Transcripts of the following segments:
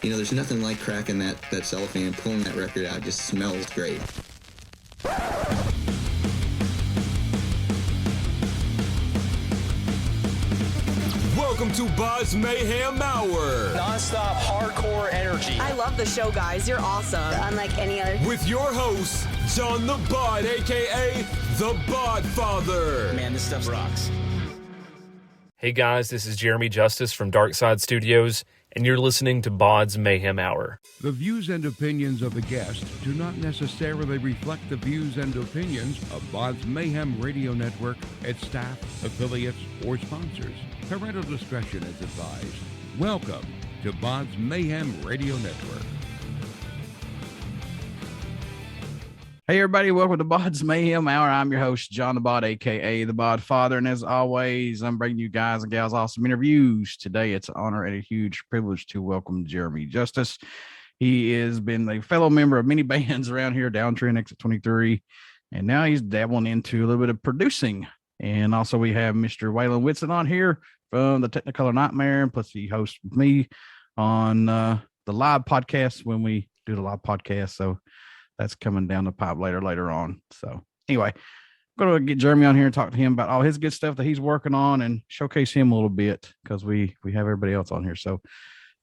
there's nothing like cracking that cellophane and pulling that record out. It just smells great. Welcome to BODS Mayhem Hour. Non-stop hardcore energy. I love the show, guys. You're awesome. Unlike any other. With your host, John the Bod, a.k.a. the Bod Father. Man, this stuff rocks. Hey guys, this is Jeremy Justice from Darkside Studios, and you're listening to BODS Mayhem Hour. The views and opinions of the guest do not necessarily reflect the views and opinions of BODS Mayhem Radio Network, its staff, affiliates, or sponsors. Parental discretion is advised. Welcome to BODS Mayhem Radio Network. Hey everybody, welcome to BODS Mayhem Hour. I'm your host, John the Bod, aka the Bod Father, and as always, I'm bringing you guys and gals awesome interviews. Today, it's an honor and a huge privilege to welcome Jeremy Justice. He has been a fellow member of many bands around here, Downtrend, Exit 23, and now he's dabbling into a little bit of producing. And also, we have Mr. Waylon Whitson on here from the Technicolor Nightmare, and plus he hosts with me on the live podcast when we do the live podcast. So that's coming down the pipe later on. So anyway, I'm going to get Jeremy on here and talk to him about all his good stuff that he's working on and showcase him a little bit because we have everybody else on here. So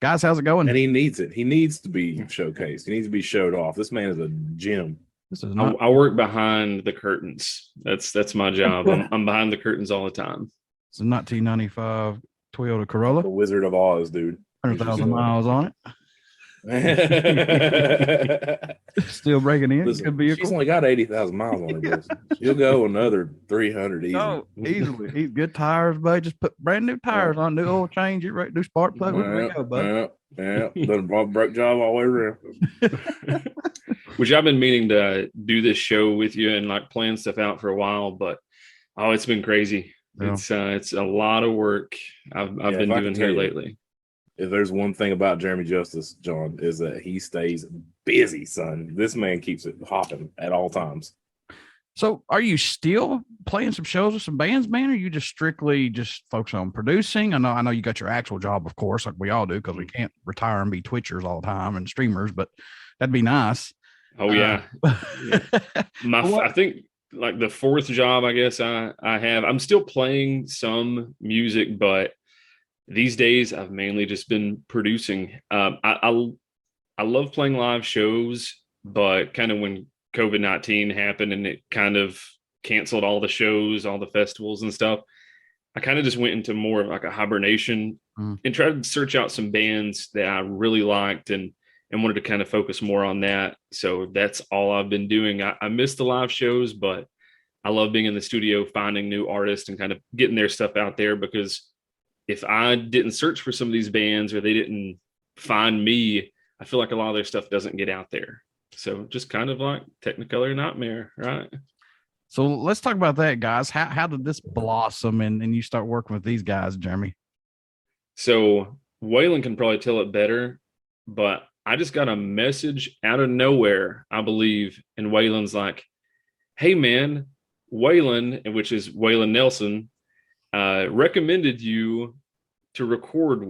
guys, how's it going? And he needs it. He needs to be showcased. He needs to be showed off. This man is a gem. This is not- I work behind the curtains. That's my job. I'm behind the curtains all the time. It's a 1995 Toyota Corolla. The Wizard of Oz, dude. 100,000 miles on it. Still breaking in. Listen, Good vehicle. she's only got 80,000 miles on it. She'll go another 300 easy. Oh, easily. He's good tires, bud. Just put brand new tires on, new oil change. You're ready to do spark plug. We're go, bud. Yeah. Done a brake job all the way around. Which I've been meaning to do this show with you and like plan stuff out for a while, but it's been crazy. Yeah. It's a lot of work I've been doing here lately. If there's one thing about Jeremy Justice, John, is that he stays busy, son. This man keeps it hopping at all times. So are you still playing some shows with some bands, man? Or are you just strictly just focus on producing? I know you got your actual job, of course, like we all do, because we can't retire and be Twitchers all the time and streamers, but that'd be nice. Oh, yeah. I think like the fourth job, I guess I have. I'm still playing some music, but these days I've mainly just been producing. I love playing live shows, but kind of when COVID-19 happened and it kind of canceled all the shows, all the festivals and stuff, I kind of just went into more of like a hibernation and tried to search out some bands that I really liked and wanted to kind of focus more on that. So that's all I've been doing. I miss the live shows, but I love being in the studio, finding new artists and kind of getting their stuff out there, because if I didn't search for some of these bands or they didn't find me, I feel like a lot of their stuff doesn't get out there. So just kind of like Technicolor Nightmare, right? So let's talk about that, guys. How did this blossom and you start working with these guys, Jeremy? So Waylon can probably tell it better, but I just got a message out of nowhere, I believe, and Waylon's like, hey, man, Waylon, which is Waylon Nelson, recommended you to record,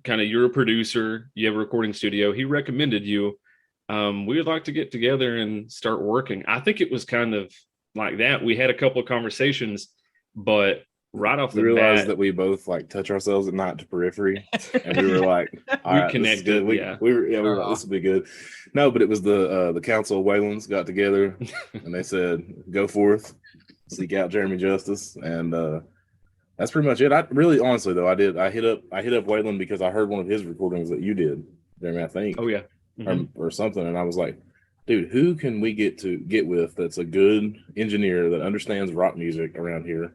kind of you're a producer, you have a recording studio. He recommended you. We would like to get together and start working. I think it was kind of like that. We had a couple of conversations, but right off the bat, we realized that we both like touch ourselves at night to periphery, and we were like, we connected. We were like, this will be good. No, but it was the council of Waylons got together and they said, go forth, seek out Jeremy Justice, and that's pretty much it. I really, honestly though, I hit up Waylon because I heard one of his recordings that you did, Jeremy, I think. Oh yeah. Or something, and I was like, dude, who can we get with that's a good engineer that understands rock music around here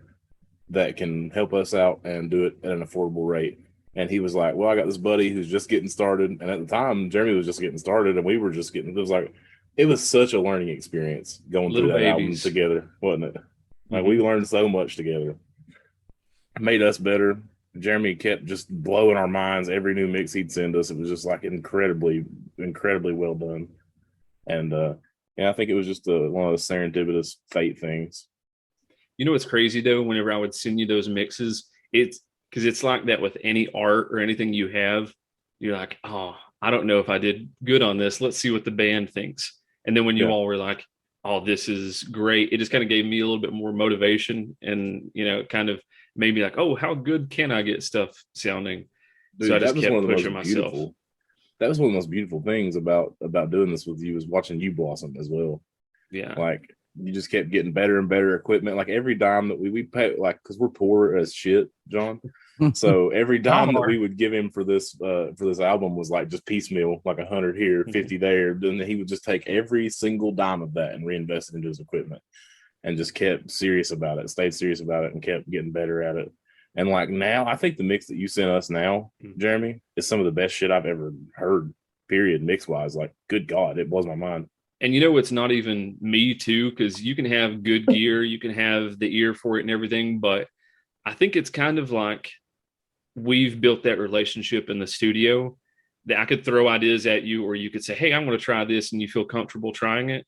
that can help us out and do it at an affordable rate? And he was like, well, I got this buddy who's just getting started. And at the time, Jeremy was just getting started and we were just getting, it was such a learning experience going through that album together, wasn't it? Like we learned so much together. It made us better. Jeremy kept just blowing our minds. Every new mix he'd send us, it was just like incredibly well done. And I think it was just one of those serendipitous fate things. You know what's crazy though? Whenever I would send you those mixes, it's because it's like that with any art or anything you have. You're like, oh, I don't know if I did good on this. Let's see what the band thinks. And then when you all were like, oh, this is great, it just kind of gave me a little bit more motivation, and kind of made me like, oh, how good can I get stuff sounding? Dude, so I just kept pushing myself. That was one of the most beautiful things about doing this with you, is watching you blossom as well. Yeah. Like, you just kept getting better and better equipment. Like, every dime that we pay, like, because we're poor as shit, John. So every dime that we would give him for this album was like just piecemeal, like 100 here, 50 there. Then he would just take every single dime of that and reinvest it into his equipment, and just kept serious about it, stayed serious about it, and kept getting better at it. And like, now, I think the mix that you sent us now, Jeremy, is some of the best shit I've ever heard, period, mix wise. Like, good God, it blows my mind. And it's not even me too, because you can have good gear, you can have the ear for it and everything, but I think it's kind of like we've built that relationship in the studio that I could throw ideas at you, or you could say, hey, I'm going to try this, and you feel comfortable trying it.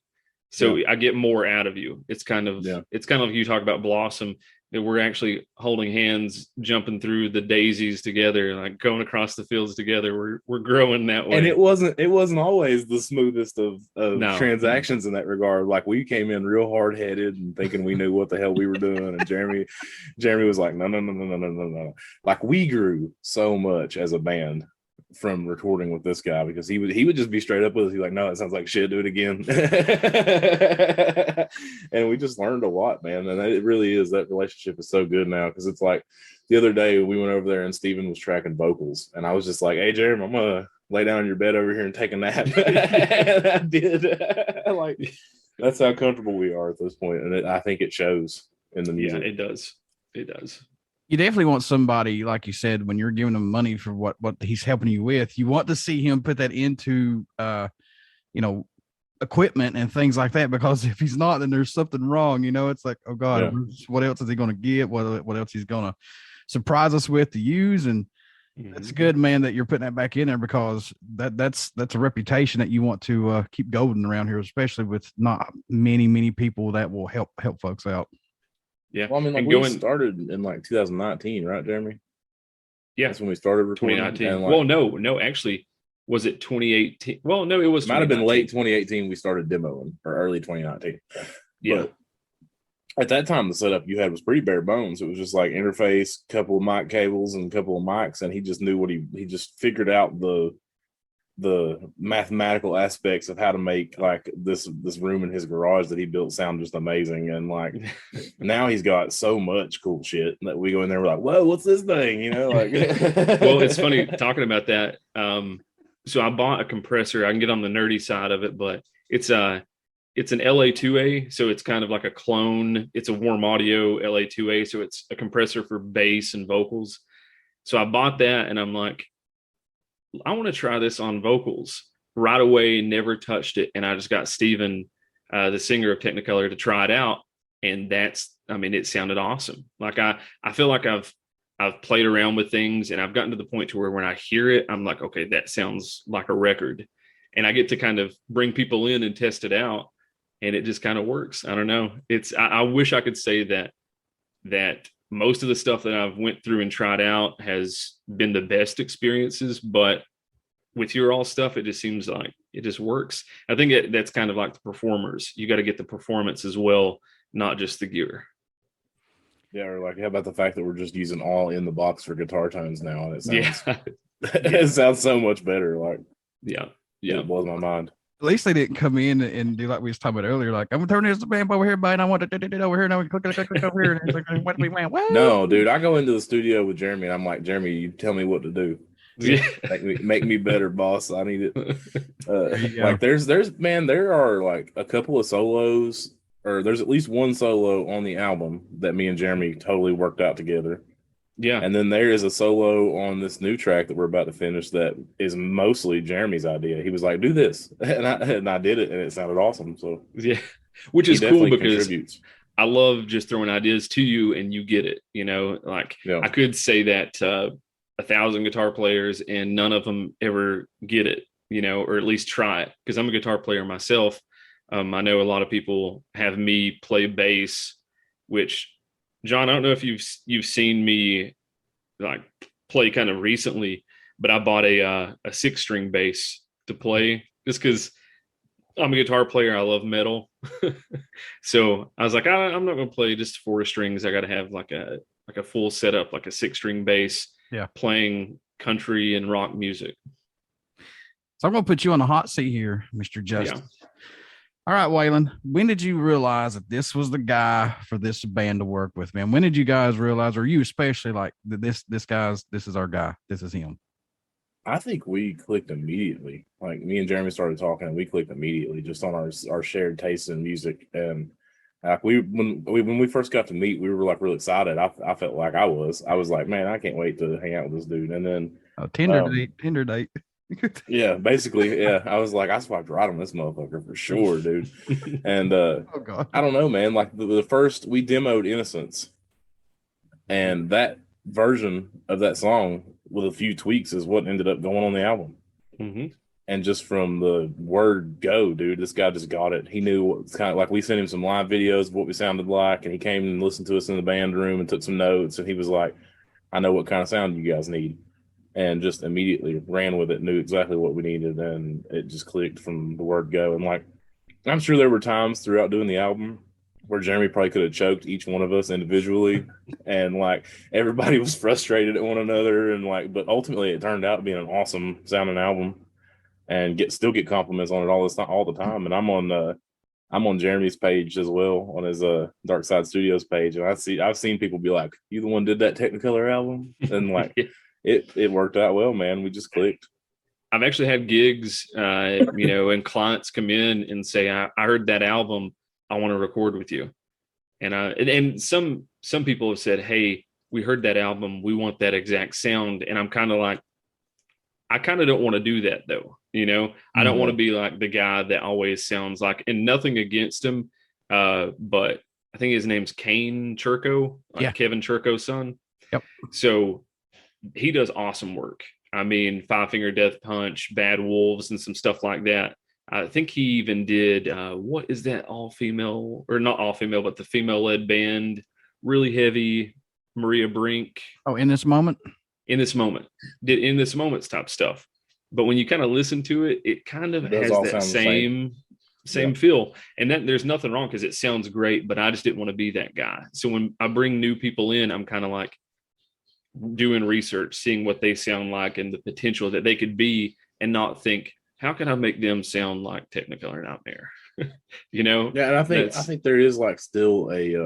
So I get more out of you. It's kind of like you talk about Blossom, that we're actually holding hands, jumping through the daisies together, like going across the fields together. We're growing that way. And it wasn't always the smoothest of transactions in that regard. Like, we came in real hard headed and thinking we knew what the hell we were doing. And Jeremy was like, no. Like, we grew so much as a band from recording with this guy, because he would just be straight up with us. He's like, no, it sounds like shit, do it again. And we just learned a lot, man. And it really is, that relationship is so good now, because it's like, the other day we went over there and Steven was tracking vocals, and I was just like, hey, Jeremy, I'm gonna lay down in your bed over here and take a nap. And I did. Like, that's how comfortable we are at this point, and I think it shows in the music. Yeah, it does. You definitely want somebody, like you said, when you're giving him money for what he's helping you with, you want to see him put that into, equipment and things like that, because if he's not, then there's something wrong. It's like, oh God, what else is he going to get? What else he's going to surprise us with to use? And it's good, man, that you're putting that back in there, because that's a reputation that you want to keep golden around here, especially with not many people that will help folks out. Yeah. Well, I mean, like, we started in like 2019, right, Jeremy? Yeah. That's when we started recording. 2019. No, actually, was it 2018? Well, no, it was. Might have been late 2018 we started demoing, or early 2019. Yeah. But at that time, the setup you had was pretty bare bones. It was just like interface, couple of mic cables, and a couple of mics, and he just knew what he just figured out the mathematical aspects of how to make like this room in his garage that he built sound just amazing. And like, now he's got so much cool shit that we go in there, we're like, whoa, what's this thing? Like. Well, it's funny talking about that. So I bought a compressor. I can get on the nerdy side of it, but it's an LA2A, so it's kind of like a clone. It's a Warm Audio LA2A, so it's a compressor for bass and vocals. So I bought that, and I'm like, I want to try this on vocals right away. Never touched it, and I just got Steven, the singer of Technicolor, to try it out, and it sounded awesome. Like, I feel like I've played around with things, and I've gotten to the point to where when I hear it, I'm like, okay, that sounds like a record, and I get to kind of bring people in and test it out, and it just kind of works. I don't know. I wish I could say that most of the stuff that I've went through and tried out has been the best experiences, but with your all stuff, it just seems like it just works. I think that's kind of like the performers. You got to get the performance as well, not just the gear. Yeah, or like, how about the fact that we're just using all in the box for guitar tones now, and it sounds it sounds so much better. Like, it blows my mind. At least they didn't come in and do like we was talking about earlier. Like, I'm gonna turn this band over here, and I want to do it over here. Now we click over here. And it's like, what we went? What? No, dude, I go into the studio with Jeremy, and I'm like, Jeremy, you tell me what to do. Make me better, boss. I need it. Like, there are like a couple of solos, or there's at least one solo on the album that me and Jeremy totally worked out together. Yeah. And then there is a solo on this new track that we're about to finish that is mostly Jeremy's idea. He was like, do this. And I did it, and it sounded awesome. So yeah, which is cool, because I love just throwing ideas to you and you get it, like, I could say that to 1,000 guitar players and none of them ever get it, or at least try it. Cause I'm a guitar player myself. I know a lot of people have me play bass, which, John, I don't know if you've seen me like play kind of recently, but I bought a 6-string bass to play just because I'm a guitar player. I love metal. So I was like, I'm not going to play just 4 strings. I got to have like a full setup, like a 6-string bass, playing country and rock music. So I'm going to put you on the hot seat here, Mr. Justin. Yeah. All right, Waylon, when did you realize that this was the guy for this band to work with, man? When did you guys realize, or you especially, like, this is our guy, this is him? I think we clicked immediately. Like, me and Jeremy started talking, and we clicked immediately just on our shared taste in music. And when we first got to meet, we were like really excited. I felt like I was like, man, I can't wait to hang out with this dude. And then Tinder date. Yeah, basically, yeah. I was like, I swiped right on this motherfucker for sure, dude. And Oh God. I don't know, man. Like the first we demoed Innocence, and that version of that song with a few tweaks is what ended up going on the album. Mm-hmm. And just from the word go, dude, this guy just got it. He knew what's kind of like, we sent him some live videos of what we sounded like, and he came and listened to us in the band room and took some notes, and he was like, I know what kind of sound you guys need. And just immediately ran with it, knew exactly what we needed, and it just clicked from the word go. And like, I'm sure there were times throughout doing the album where Jeremy probably could have choked each one of us individually, and like everybody was frustrated at one another, and like, but ultimately it turned out being an awesome sounding album, and still get compliments on it all the time. And I'm on Jeremy's page as well, on his Darkside Studios page, and I've seen people be like, "You the one did that Technicolor album?" And like. It worked out well, man. We just clicked. I've actually had gigs, and clients come in and say, I heard that album. I want to record with you. And some people have said, hey, we heard that album. We want that exact sound. And I'm kind of like, I kind of don't want to do that though. I don't want to be like the guy that always sounds like, and nothing against him. But I think his name's Kane Churko, Kevin Churko's son. Yep. So he does awesome work. I mean, Five Finger Death Punch, Bad Wolves, and some stuff like that. I think he even did, what is that all female, or not all female, but the female led band, really heavy, Maria Brink. Oh, In This Moment? In This Moment. Did In This Moment's type stuff. But when you kind of listen to it, it kind of has that same feel. And that there's nothing wrong because it sounds great, but I just didn't want to be that guy. So when I bring new people in, I'm kind of like, doing research, seeing what they sound like and the potential that they could be, and not think, how can I make them sound like Technicolor Nightmare? Yeah, and I think there is like still a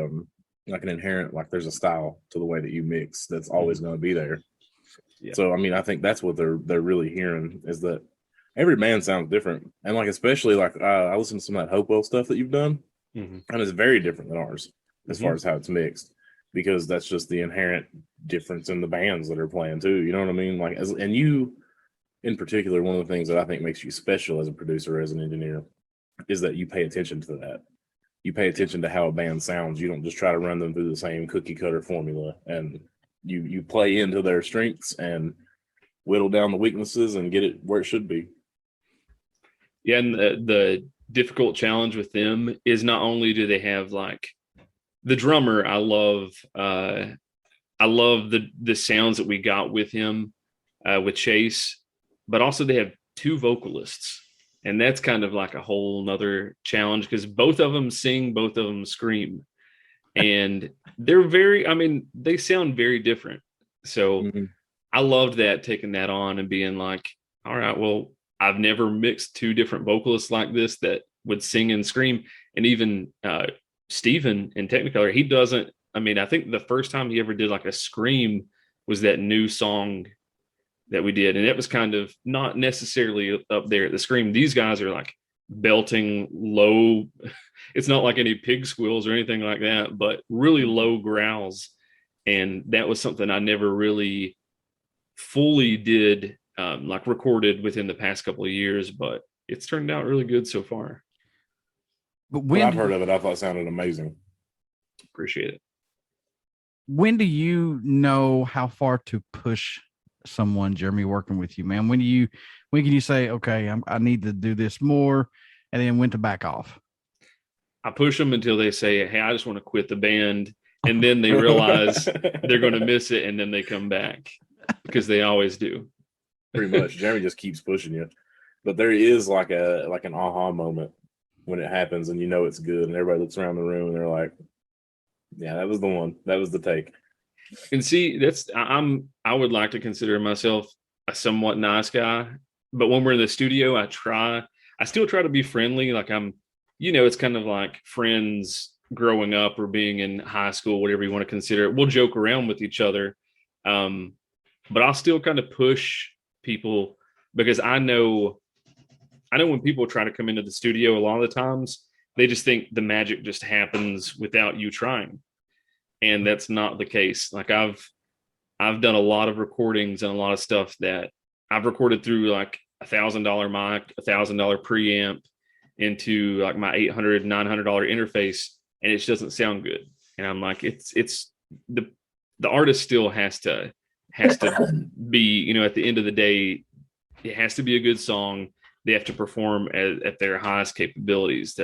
like an inherent, like there's a style to the way that you mix that's always going to be there. Yeah. So I mean, I think that's what they're really hearing, is that every band sounds different, and like especially like I listened to some of that Hopewell stuff that you've done, and it's very different than ours as far as how it's mixed. Because that's just the inherent difference in the bands that are playing too. You know what I mean? Like, and you, in particular, one of the things that I think makes you special as a producer, as an engineer, is that you pay attention to that. You pay attention to how a band sounds. You don't just try to run them through the same cookie cutter formula, and you play into their strengths and whittle down the weaknesses and get it where it should be. Yeah, and the difficult challenge with them is not only do they have like the drummer, I love the sounds that we got with him, with Chase, but also they have 2 vocalists, and that's kind of like a whole nother challenge because both of them sing, both of them scream, and they sound very different. So I loved that, taking that on and being like, all right, well, I've never mixed 2 different vocalists like this that would sing and scream. And even Steven in Technicolor, he doesn't, I think the first time he ever did like a scream was that new song that we did. And it was kind of not necessarily up there at the scream. These guys are like belting low. It's not like any pig squeals or anything like that, but really low growls. And that was something I never really fully did, like recorded within the past couple of years, but it's turned out really good so far. But when I've heard of it, I thought it sounded amazing. Appreciate it. When do you know how far to push someone, Jeremy, working with you, man? When can you say, okay, I need to do this more, and then when to back off? I push them until they say, hey, I just want to quit the band. And then they realize they're going to miss it, and then they come back, because they always do. Pretty much. Jeremy just keeps pushing you. But there is like an aha moment when it happens and you know it's good and everybody looks around the room and they're like, yeah, that was the one. That was the take. And see, I would like to consider myself a somewhat nice guy, but when we're in the studio, I still try to be friendly. Like it's kind of like friends growing up or being in high school, whatever you want to consider it. We'll joke around with each other. But I'll still kind of push people because I know when people try to come into the studio, a lot of the times they just think the magic just happens without you trying. And that's not the case. Like I've done a lot of recordings and a lot of stuff that I've recorded through like $1,000 mic, $1,000 preamp into like my $800, $900 interface, and it just doesn't sound good. And I'm like, it's the artist still has to be, at the end of the day, it has to be a good song. They have to perform at their highest capabilities.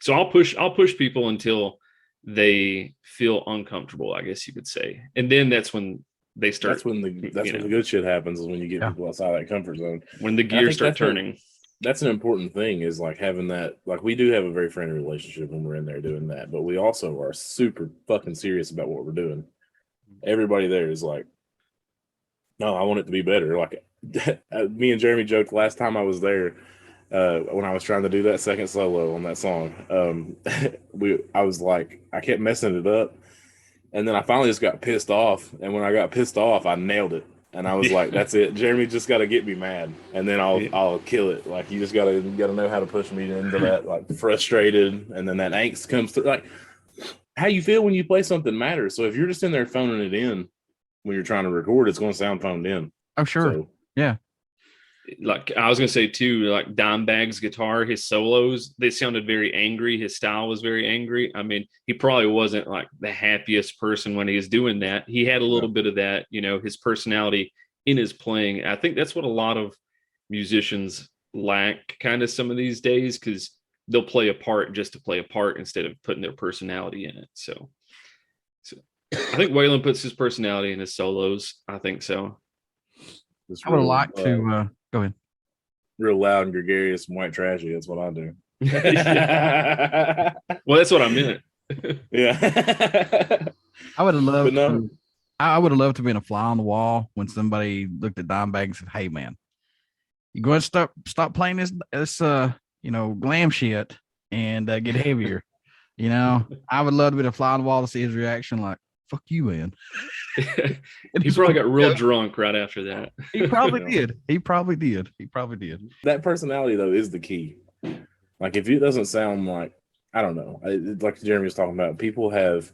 So I'll push people until they feel uncomfortable, I guess you could say. And then that's when they start. That's when the good shit happens, is when you get people outside that comfort zone. When the gears start turning. That's an important thing, is like having that, like we do have a very friendly relationship when we're in there doing that, but we also are super fucking serious about what we're doing. Everybody there is like, no, I want it to be better. Like me and Jeremy joked last time I was there, when I was trying to do that second solo on that song. I was like, I kept messing it up, and then I finally just got pissed off. And when I got pissed off, I nailed it. And I was like, that's it. Jeremy just got to get me mad, and then I'll kill it. Like you just gotta know how to push me into that like frustrated, and then that angst comes through. Like how you feel when you play something matters. So if you're just in there phoning it in when you're trying to record, it's going to sound phoned in. Oh sure, so, yeah. Like I was gonna say too, like Dimebag's guitar, his solos, they sounded very angry. His style was very angry. I mean, he probably wasn't like the happiest person when he was doing that. He had a little bit of that, his personality in his playing. I think that's what a lot of musicians lack kind of some of these days, because they'll play a part just to play a part instead of putting their personality in it. So I think Waylon puts his personality in his solos. I think so. I would like to go ahead. Real loud and gregarious and white trashy. That's what I do. Well, that's what I meant. Yeah. I would have loved to be in a fly on the wall when somebody looked at Dimebag and said, "Hey man, you going to stop playing this glam shit and get heavier." I would love to be a fly on the wall to see his reaction, like, "Fuck you, man." He probably got real drunk right after that. He probably did. He probably did. That personality though is the key. Like if it doesn't sound like, I don't know, like Jeremy was talking about, people have,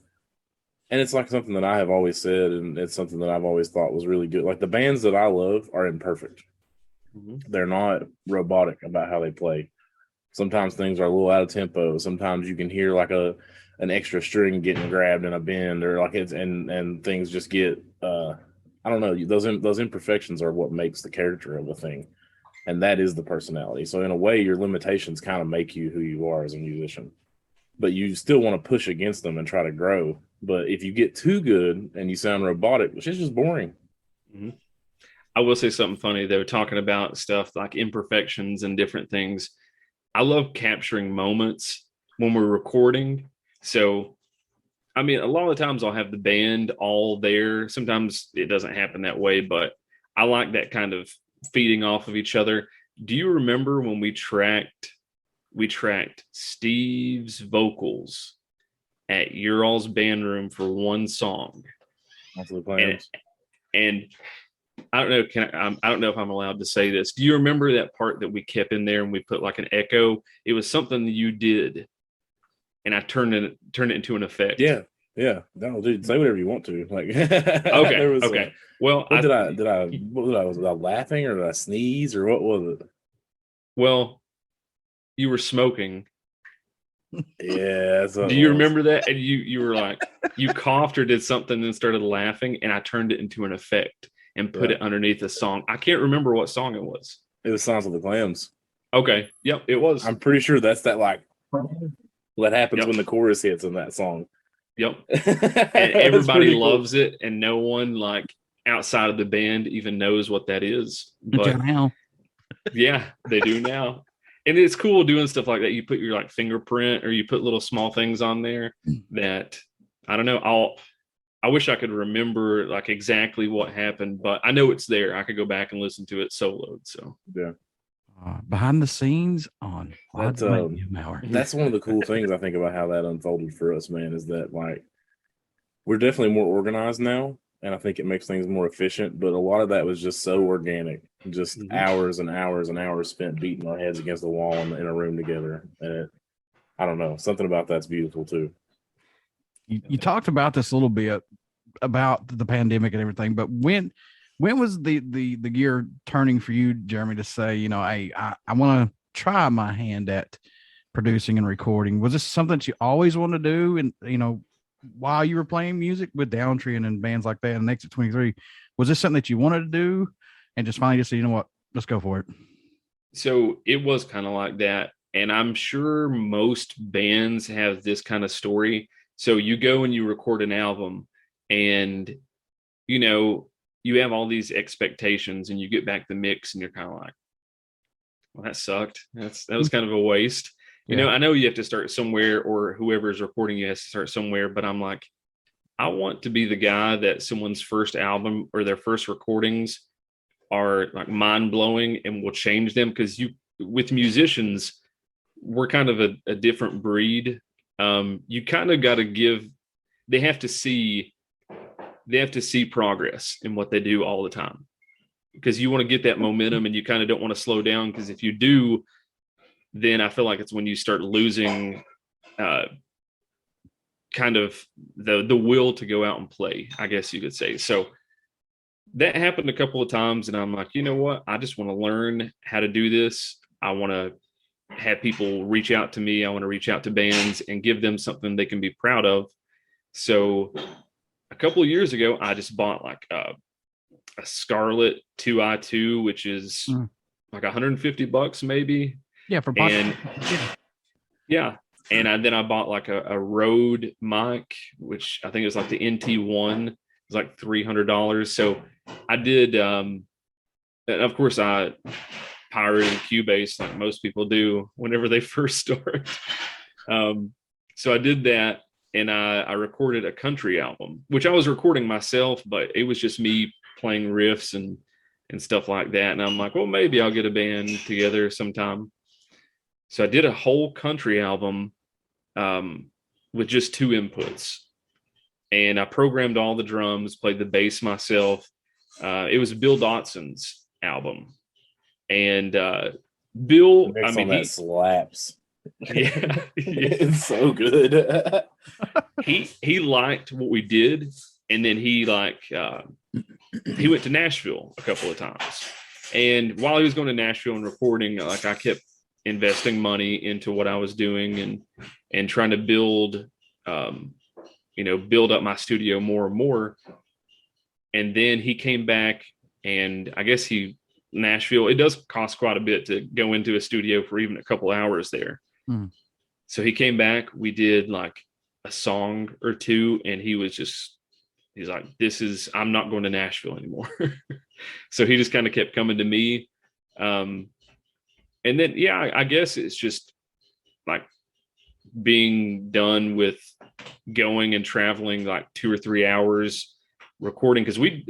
and it's like something that I have always said, and it's something that I've always thought was really good. Like the bands that I love are imperfect. Mm-hmm. They're not robotic about how they play. Sometimes things are a little out of tempo. Sometimes you can hear like an extra string getting grabbed in a bend, or like and things just get I don't know, those imperfections are what makes the character of a thing, and that is the personality. So in a way, your limitations kind of make you who you are as a musician, but you still want to push against them and try to grow. But if you get too good and you sound robotic, which is just boring. Mm-hmm. I will say something funny though, talking about stuff like imperfections and different things. I love capturing moments when we're recording. So, I mean, a lot of the times I'll have the band all there. Sometimes it doesn't happen that way, but I like that kind of feeding off of each other. Do you remember when we tracked Steve's vocals at your all's band room for one song? And I don't know. I don't know if I'm allowed to say this. Do you remember that part that we kept in there and we put like an echo? It was something that you did, and I turned it into an effect. Yeah. No, dude, say whatever you want to. Like, okay. Well, was I laughing, or did I sneeze, or what was it? Well, you were smoking. Yeah. Do you remember that? And you were like, you coughed or did something and started laughing, and I turned it into an effect and put it underneath the song. I can't remember what song it was. It was Sounds of the Clams. Okay. Yep, it was. I'm pretty sure that's that like what happens when the chorus hits in that song. Yep. And everybody loves it, and no one like outside of the band even knows what that is. But now. yeah, they do now. And it's cool doing stuff like that. You put your like fingerprint or you put little small things on there that I don't know. I wish I could remember like exactly what happened, but I know it's there. I could go back and listen to it soloed. So yeah. Behind the scenes on That's that's one of the cool things I think about how that unfolded for us, man, is that like we're definitely more organized now, and I think it makes things more efficient, but a lot of that was just so organic, just hours and hours and hours spent beating our heads against the wall in a room together. And I don't know, something about that's beautiful too. You talked about this a little bit about the pandemic and everything, but when was the gear turning for you, Jeremy, to say, you know, hey, I want to try my hand at producing and recording? Was this something that you always wanted to do? And, you know, while you were playing music with Downtree and bands like that and Exit 23, was this something that you wanted to do and just finally just say, you know what, let's go for it? So it was kind of like that. And I'm sure most bands have this kind of story. So you go and you record an album and, you know, you have all these expectations and you get back the mix and you're kind of like, well, that sucked. That was kind of a waste. You know, I know you have to start somewhere, or whoever's recording you has to start somewhere, but I'm like, I want to be the guy that someone's first album or their first recordings are like mind blowing and will change them. Cause with musicians, we're kind of a different breed. You kind of got to they have to see progress in what they do all the time, because you want to get that momentum and you kind of don't want to slow down. Because if you do, then I feel like it's when you start losing kind of the will to go out and play, I guess you could say. So that happened a couple of times. And I'm like, you know what? I just want to learn how to do this. I want to have people reach out to me. I want to reach out to bands and give them something they can be proud of. So a couple of years ago, I just bought like a Scarlett 2i2, which is like $150 maybe. Yeah, for and yeah. And then I bought like a Rode mic, which I think it was like the NT1. It was like $300. So I did, and of course I pirated Cubase like most people do whenever they first start. So I did that. And I recorded a country album, which I was recording myself, but it was just me playing riffs and stuff like that. And I'm like, well, maybe I'll get a band together sometime. So I did a whole country album with just 2 inputs. And I programmed all the drums, played the bass myself. It was Bill Dotson's album. And Bill, I mean, that slaps. Yeah, it's so good. he liked what we did, and then he went to Nashville a couple of times. And while he was going to Nashville and recording, like I kept investing money into what I was doing and trying to build up my studio more and more. And then he came back, and I guess Nashville, it does cost quite a bit to go into a studio for even a couple hours there. So he came back, we did like a song or 2, and he's like, I'm not going to Nashville anymore. So he just kind of kept coming to me. And then, I guess it's just like being done with going and traveling like 2 or 3 hours recording. Cause with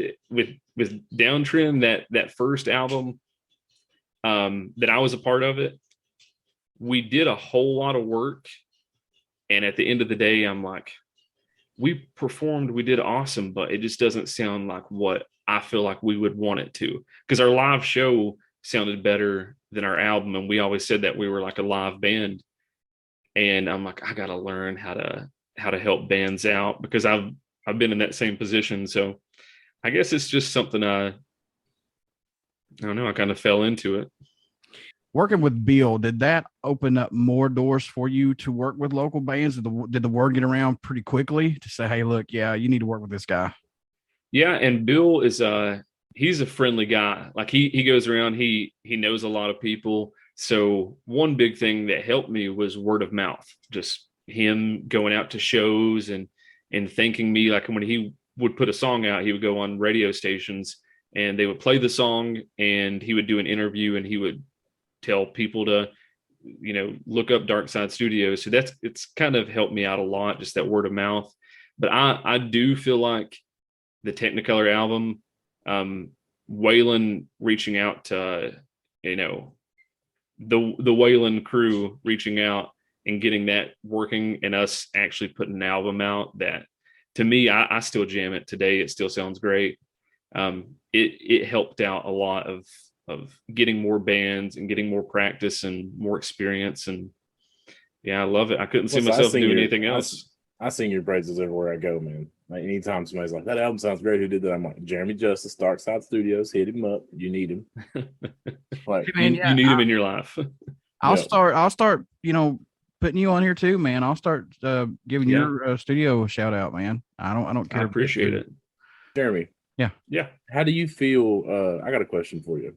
Downtrend, that first album that I was a part of it, we did a whole lot of work. And at the end of the day, I'm like, we performed, we did awesome, but it just doesn't sound like what I feel like we would want it to. Because our live show sounded better than our album. And we always said that we were like a live band. And I'm like, I got to learn how to help bands out, because I've been in that same position. So I guess it's just something I don't know. I kind of fell into it. Working with Bill, did that open up more doors for you to work with local bands? Did the word get around pretty quickly to say, hey, look, you need to work with this guy? Yeah. And Bill is he's a friendly guy. Like he goes around, he knows a lot of people. So one big thing that helped me was word of mouth, just him going out to shows and thanking me. Like when he would put a song out, he would go on radio stations and they would play the song and he would do an interview and he would tell people to, look up Darkside Studios. So it's kind of helped me out a lot, just that word of mouth. But I do feel like the Technicolor album, Waylon reaching out to, the Waylon crew reaching out and getting that working and us actually putting an album out that, to me, I still jam it today. It still sounds great. It helped out a lot of getting more bands and getting more practice and more experience. And yeah, I love it. I couldn't see myself doing anything else. I sing your praises everywhere I go, man. Like anytime somebody's like, that album sounds great, who did that? I'm like, Jeremy Justice, Darkside Studios, hit him up. You need him. Like, you need him in your life. I'll start, putting you on here too, man. I'll start giving your studio a shout out, man. I don't care. I appreciate it. Jeremy. Yeah. How do you feel? I got a question for you.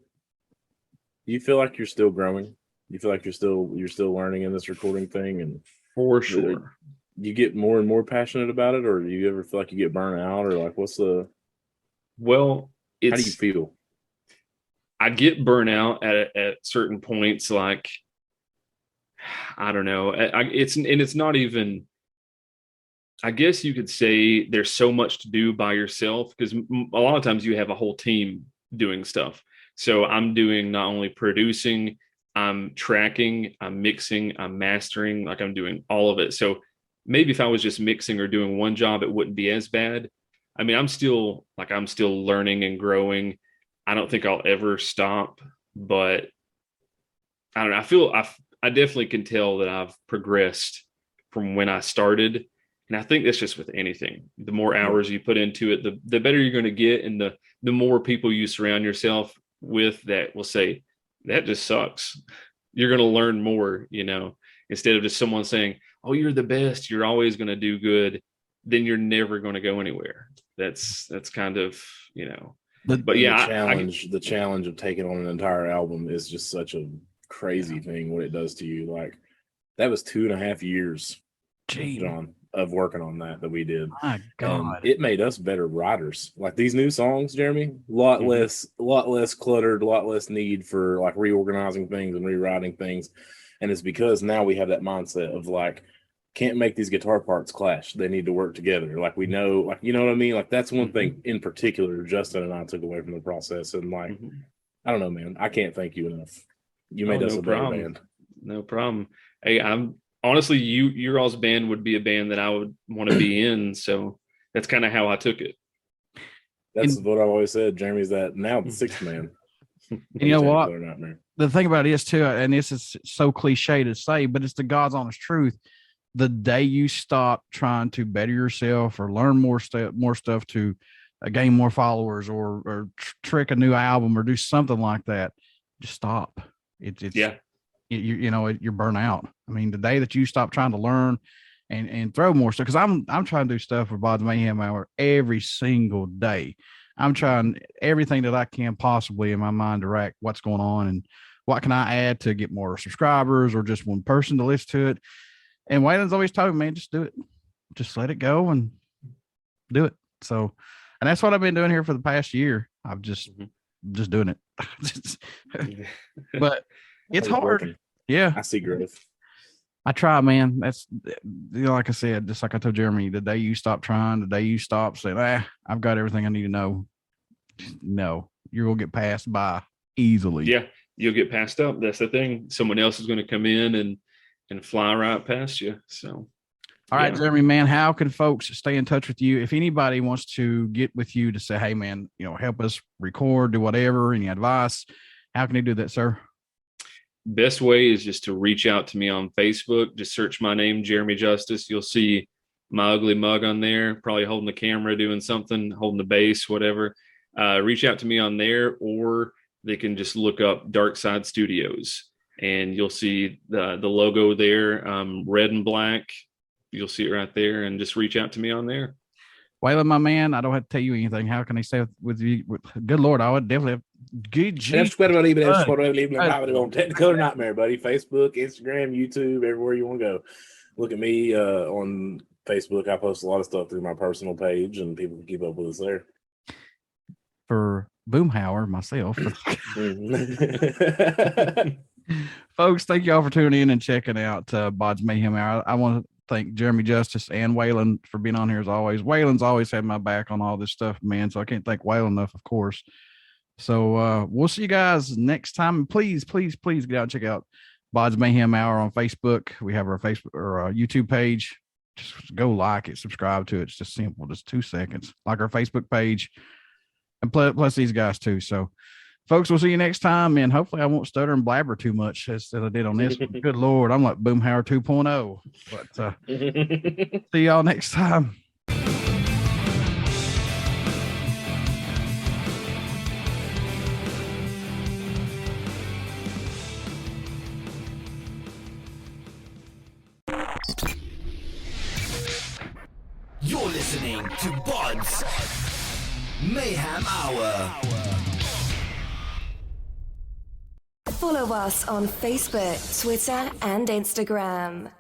Do you feel like you're still growing? You feel like you're still learning in this recording thing? And for sure, you get more and more passionate about it, or do you ever feel like you get burnt out, or like what's the? Well, how do you feel? I get burnt out at certain points. Like, I don't know. It's not even. I guess you could say there's so much to do by yourself because a lot of times you have a whole team doing stuff. So I'm doing not only producing, I'm tracking, I'm mixing, I'm mastering, like I'm doing all of it. So maybe if I was just mixing or doing one job, it wouldn't be as bad. I mean, I'm still learning and growing. I don't think I'll ever stop, but I don't know. I definitely can tell that I've progressed from when I started. And I think that's just with anything. The more hours you put into it, the better you're going to get. And the more people you surround yourself with that will say, that just sucks. You're going to learn more, instead of just someone saying, oh, you're the best, you're always going to do good. Then you're never going to go anywhere. That's kind of, but yeah, the challenge of taking on an entire album is just such a crazy thing. What it does to you. Like that was 2.5 years, John, of working on that we did. My God. It made us better writers. Like these new songs, Jeremy, a lot less cluttered, a lot less need for like reorganizing things and rewriting things. And it's because now we have that mindset of like, can't make these guitar parts clash. They need to work together. Like we know, like, you know what I mean? Like that's one thing in particular Justin and I took away from the process. And like, I don't know, man, I can't thank you enough. You made us a better band. No problem. Hey, I'm honestly, your all's band would be a band that I would want to be in. So that's kind of how I took it. That's what I've always said. Jeremy's that now the sixth man. You know what? The thing about it is too, and this is so cliche to say, but it's the God's honest truth. The day you stop trying to better yourself or learn more stuff to gain more followers or trick a new album or do something like that, just stop. You're burnt out. I mean, the day that you stop trying to learn and throw more stuff, because I'm trying to do stuff for BODS Mayhem Hour every single day. I'm trying everything that I can possibly in my mind to rack what's going on and what can I add to get more subscribers or just one person to listen to it. And Waylon's always told me, man, just do it. Just let it go and do it. So, and that's what I've been doing here for the past year. I've just doing it. But it's hard. Yeah. I see growth. I try, man. That's, like I said, just like I told Jeremy, the day you stop trying, the day you stop saying, I've got everything I need to know. No, you're going to get passed by easily. Yeah. You'll get passed up. That's the thing. Someone else is going to come in and fly right past you. So, all right, Jeremy, man, how can folks stay in touch with you? If anybody wants to get with you to say, hey, man, help us record, do whatever, any advice, how can they do that, sir? Best way is just to reach out to me on Facebook. Just search my name, Jeremy Justice. You'll see my ugly mug on there, probably holding the camera, doing something, holding the bass, whatever. Reach out to me on there, or they can just look up Darkside Studios and you'll see the logo there, red and black. You'll see it right there, and just reach out to me on there. Waylon, my man, I don't have to tell you anything. How can they stay with you? Good Lord, I would definitely have good on Technicolor Nightmare, buddy. Facebook, Instagram, YouTube, everywhere you want to go. Look at me on Facebook, I post a lot of stuff through my personal page, and people can keep up with us there. For Boomhauer, myself. Folks, thank you all for tuning in and checking out BODS Mayhem Hour. I want to thank Jeremy Justice and Waylon for being on here as always. Waylon's always had my back on all this stuff, man, so I can't thank Waylon enough, of course. So we'll see you guys next time. Please get out and check out BODS Mayhem Hour on Facebook. We have our Facebook or our YouTube page. Just go like it, subscribe to it. It's just simple, just 2 seconds. Like our Facebook page, and plus these guys too. So, folks, we'll see you next time, and hopefully I won't stutter and blabber too much as I did on this. Good Lord, I'm like Boomhauer 2.0. But see y'all next time. You're listening to BODS Mayhem Hour. Follow us on Facebook, Twitter, and Instagram.